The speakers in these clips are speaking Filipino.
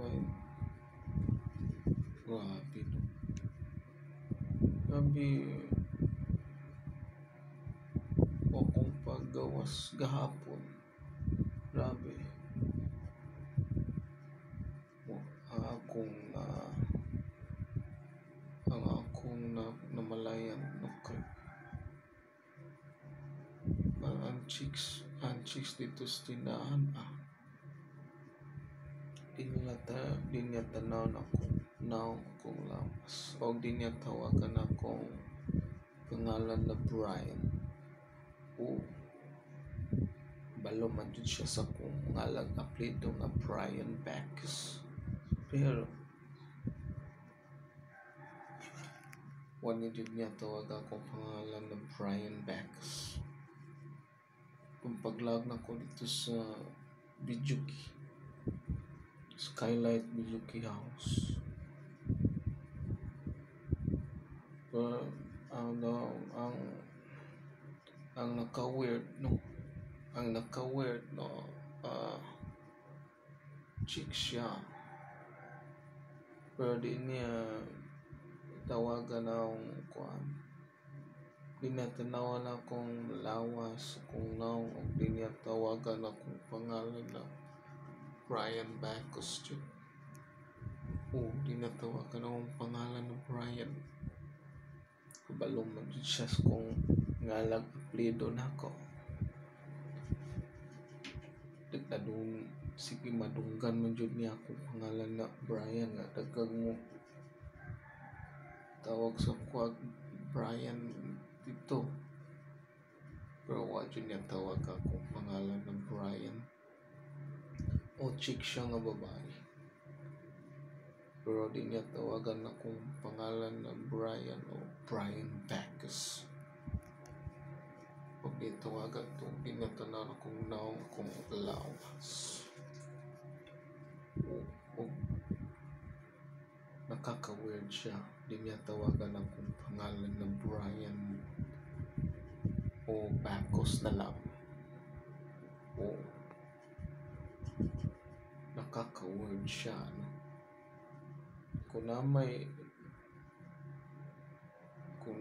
Ay, grabe no. Grabe o kung paggawas gahapon. Grabe. Ang akong namalayan no kay ang chicks dito sa tindahan di niya tanaw na akong lawas o di niya tawagan akong pangalan na Brian o balo man dyan siya sa kung ngalang apelido nga Brian Backus pero wala din niya tawag akong pangalan na Brian Backus. Kung paglag na ko dito sa Bijuki Skylight Bijuki House pero ang naka-weird no chick siya pero di niya tawagan ng kuan di niya tanawan akong lawas kung naong o di niya tawagan akong pangalan na Brian Backus o di niya tawagan akong pangalan na Brian kabalong man siya kung ngalang apelido na ko sige madunggan man jud niya akong pangalan na Brian nga dagag mo tawag sa kuwag Brian dito pero wala dyan niya tawag akong pangalan ng Brian o chick siya nga babae pero di niya tawagan akong pangalan ng Brian o Brian Backus pag di tawagan to di niya tanaw akong naong akong lawas o nakaka-weird siya di niya tawagan akong pangalan ng Brian o Backus na lang o nakaka-weird siya no? Kung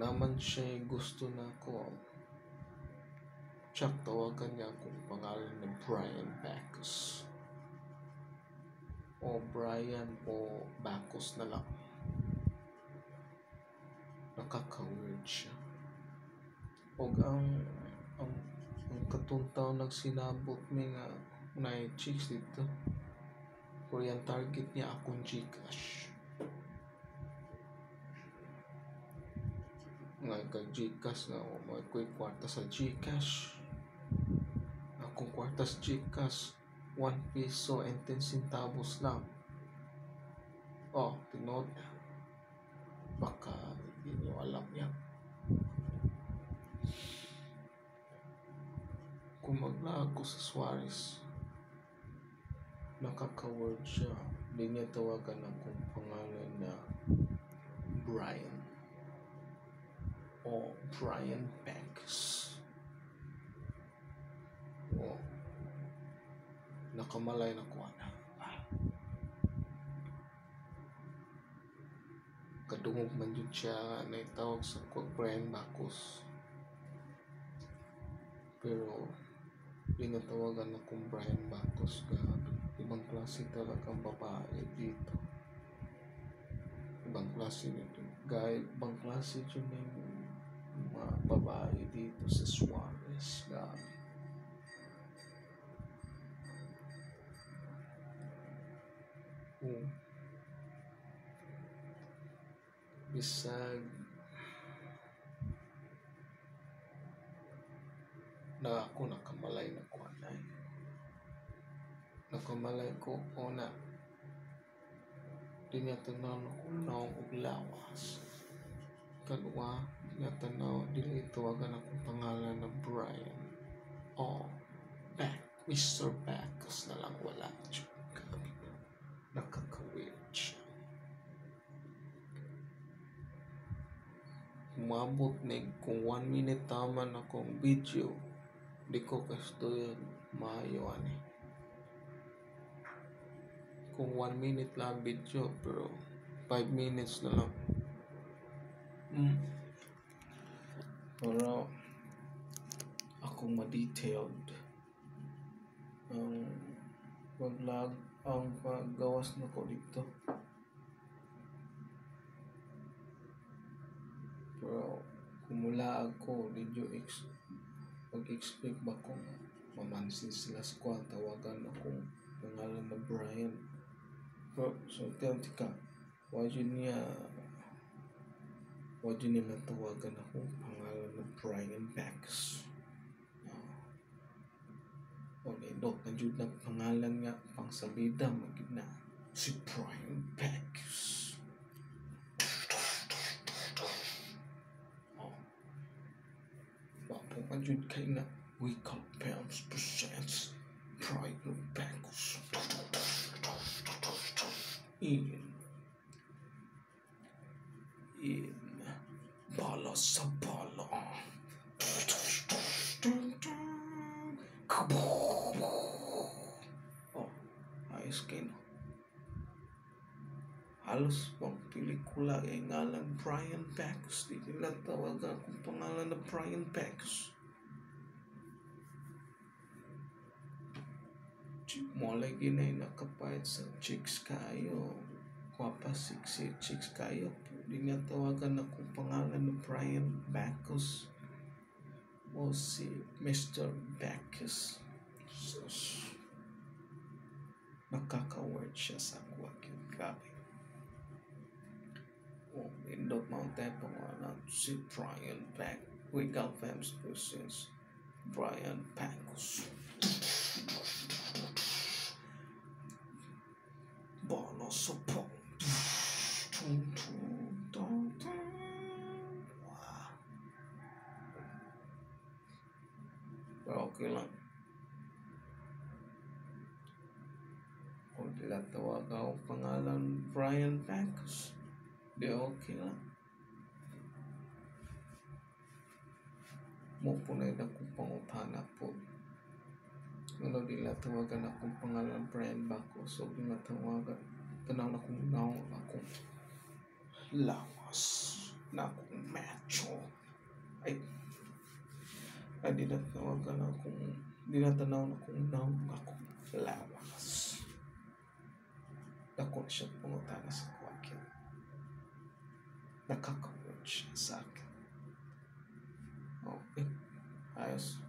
naman siya gusto na ako tsak tawagan niya akong pangalan ng Brian Backus o Brian o Backus na lang nakaka-weird siya o ang katuntaw nagsinabot mi nga na chicks dito Korean target niya akong Gcash nga Gcash nga may kwarta sa Gcash akong kwarta sa Gcash 1 peso and 10 centavos lang tinod baka hindi nyo alam yan kung maglaag ko sa Suarez nakaka-word siya hindi niya tawagan akong pangalan na Brian o Brian Backus o nakamalay na ko kadungog man yun siya na itawag sa Brian Backus pero di natawagan akong Brian Backus ibang klase talagang babae dito ibang klase nito ibang klase yun yung mga babae dito sa Suarez bisag na ako nakamalay na ko nakamalay ko una di niya tanaw na kung naong og lawas kadua di niya tanaw dili tawagan akong pangalan na Brian o Mr. Backus na lang wala nakaka-weird siya umabot na kung 1 minute taman akong video di ko kasto yun maayo kung 1 minute lang video pero 5 minutes na lang. Pero ako ma-detailed ang pag-vlog, ang paggawas na ko dito. Pero kung mula ako, did you mag-expect ba kung mamansin sila sa kuha, tawagan akong pangalan na Brian. Pero so tika, why niya natawagan akong pangalan na Brian Backus? O nindot na jud na pangalan nga pang sabida magid na si Brian Backus. Bapo man jud kay na Wake Up Films presents Brian Backus. In Bala sa Bala. Ayos kayo. Halos pang pelikula ay ngalan Brian Backus. Di nila tawagan akong pangalan na Brian Backus. Mo lagi na yung nakapayat sa chicks kayo. Kwapa sexy chicks kayo. Di niya tawagan akong pangalan na Brian Backus. O si Mr. Backus. Sus. Nakaka-word siya sa kwakil. Grabe. O, indot mga tayo pangalan si Brian Backus. Wake Up Films presents Brian Backus. Bala sa Bala. Pero okay lang. Kung nila tawagan akong pangalan Brian Backus, di okay lang. Mo po na akong pangutana po. Ano nila tawagan akong pangalan Brian Backus, so nila tawagan. Tanaw na kung naong akong lawas na akong macho. Ay dinatawagan akong dinatanaw na kung naong akong lawas. Dako siya pangutana sa kwakil. Nakaka-word siya sa akin. Okay. Ayos.